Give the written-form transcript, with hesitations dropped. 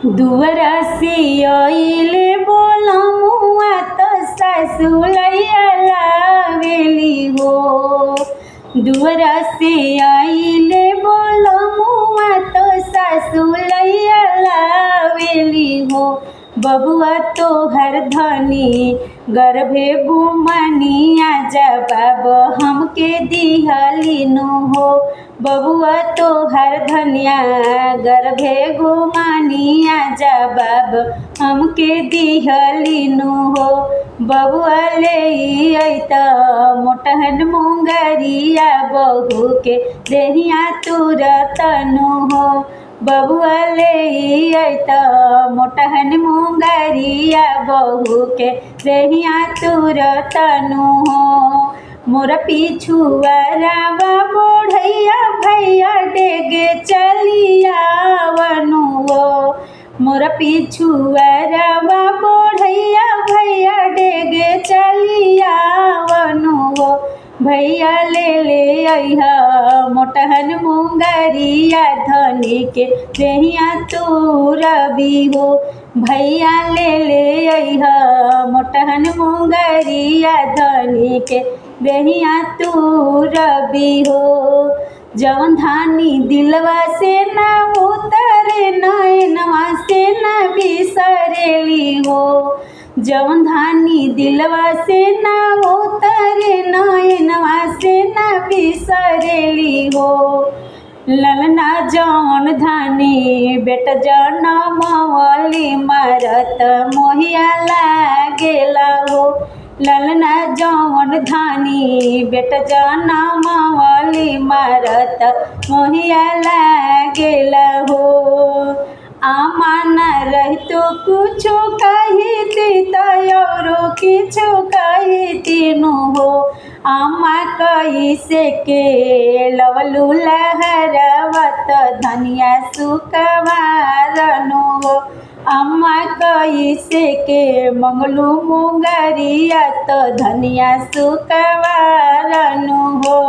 दुवरा से आइले बोलमुआ तो सासु लैया लावेली हो। दुवरा से आइले बोलमुआ तो सासु लैया लावेली हो। बबुआ तो हर धनी गर्भे गुमानी आजा बाबा हमके दिहलिनु हो। बबुआ तो हर धनिया गर्भे गुमानी आजा बाबा हमके दिहलिनु हो। बबुआ ले अत मोटहन मुंगरिया बहू के देहिया तुरतनु हो। बबुआ ले अत मोटहन मुंगरिया बहू के देहिया तुरतनु हो। मोर पिछुआ रावा बढ़ैया भैया डेगे चलिया वनु हो। मोर पिछुआ रावा बढ़ैया भैया डेगे चलिया वनु हो। भैया ले अइहा मोटहन मुंगरिया धनी के देहिया तुरबी हो। भैया ले अइहा मोटहन मुंगरिया धनी के देहिया तुरबी हो। जवन धानी दिलवा से न उतरे नैनवा से न बिसरेली हो। जवन धानी दिलवा से न उतरे नैनवा से न बिसरेली हो। ललना जवन धानी बेट जनमवली मारत मोहिया लागेला हो। ललना जवन धानी बेट जनमवली मारत मोहिया लागेला हो। आमा न रहितो कुछो कहिती तोरो किछो कहितीनु हो। आमा कैसे के लवलू लहरवत धनिया सुकवारनु हो। अम्मा कैसे के मंगलू मुंगरिया तो धनिया सुकवारनु हो।